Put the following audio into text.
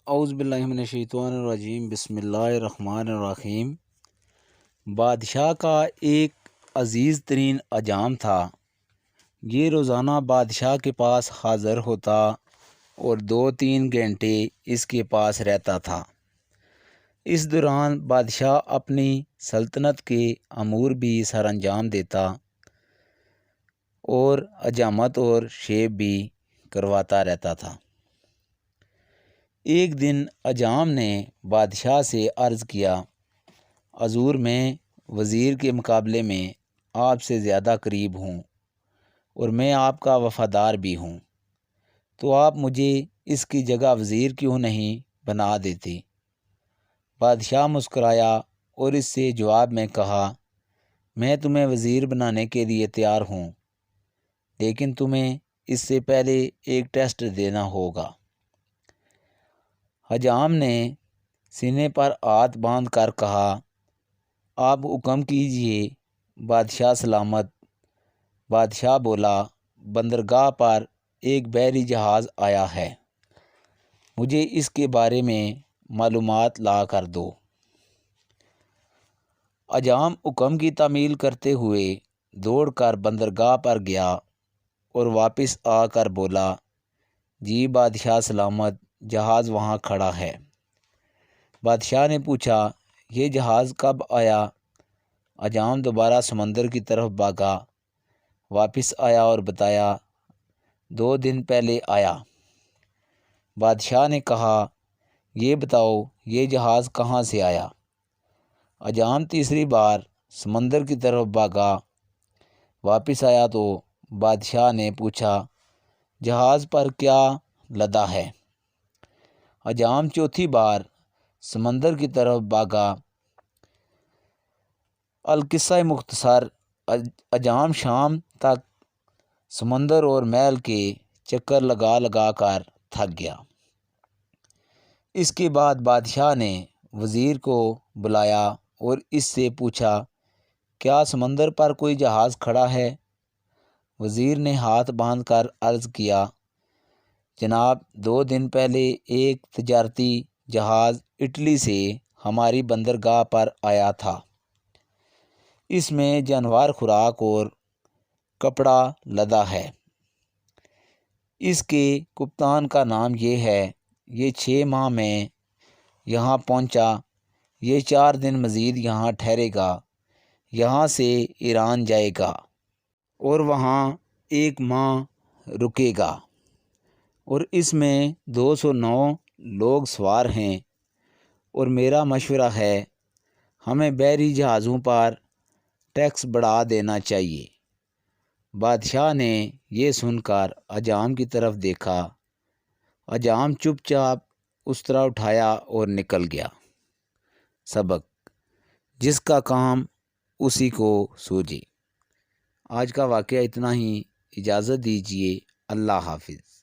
اعوذ باللہ من الشیطان الرجیم، بسم اللہ الرحمن الرحیم۔ بادشاہ کا ایک عزیز ترین اجام تھا۔ یہ روزانہ بادشاہ کے پاس حاضر ہوتا اور 2-3 گھنٹے اس کے پاس رہتا تھا۔ اس دوران بادشاہ اپنی سلطنت کے امور بھی سر انجام دیتا اور حجامت اور شیب بھی کرواتا رہتا تھا۔ ایک دن حجام نے بادشاہ سے عرض کیا، حضور میں وزیر کے مقابلے میں آپ سے زیادہ قریب ہوں اور میں آپ کا وفادار بھی ہوں، تو آپ مجھے اس کی جگہ وزیر کیوں نہیں بنا دیتے؟ بادشاہ مسکرایا اور اس سے جواب میں کہا، میں تمہیں وزیر بنانے کے لیے تیار ہوں، لیکن تمہیں اس سے پہلے ایک ٹیسٹ دینا ہوگا۔ حجام نے سینے پر ہاتھ باندھ کر کہا، آپ حکم کیجئے بادشاہ سلامت۔ بادشاہ بولا، بندرگاہ پر ایک بحری جہاز آیا ہے، مجھے اس کے بارے میں معلومات لا کر دو۔ حجام حکم کی تعمیل کرتے ہوئے دوڑ کر بندرگاہ پر گیا اور واپس آ کر بولا، جی بادشاہ سلامت، جہاز وہاں کھڑا ہے۔ بادشاہ نے پوچھا، یہ جہاز کب آیا؟ حجام دوبارہ سمندر کی طرف بھاگا، واپس آیا اور بتایا، 2 دن پہلے آیا۔ بادشاہ نے کہا، یہ بتاؤ یہ جہاز کہاں سے آیا؟ حجام تیسری بار سمندر کی طرف بھاگا، واپس آیا تو بادشاہ نے پوچھا، جہاز پر کیا لدا ہے؟ حجام چوتھی بار سمندر کی طرف بھاگا۔ القصہ مختصر، حجام شام تک سمندر اور محل کے چکر لگا لگا کر تھک گیا۔ اس کے بعد بادشاہ نے وزیر کو بلایا اور اس سے پوچھا، کیا سمندر پر کوئی جہاز کھڑا ہے؟ وزیر نے ہاتھ باندھ کر عرض کیا، جناب 2 دن پہلے ایک تجارتی جہاز اٹلی سے ہماری بندرگاہ پر آیا تھا، اس میں جانور خوراک اور کپڑا لدا ہے، اس کے کپتان کا نام یہ ہے، یہ 6 ماہ میں یہاں پہنچا، یہ 4 دن مزید یہاں ٹھہرے گا، یہاں سے ایران جائے گا اور وہاں 1 ماہ رکے گا، اور اس میں 209 لوگ سوار ہیں، اور میرا مشورہ ہے ہمیں بحری جہازوں پر ٹیکس بڑھا دینا چاہیے۔ بادشاہ نے یہ سن کر حجام کی طرف دیکھا، حجام چپ چاپ استرا اٹھایا اور نکل گیا۔ سبق: جس کا کام اسی کو سوجے۔ آج کا واقعہ اتنا ہی، اجازت دیجیے، اللہ حافظ۔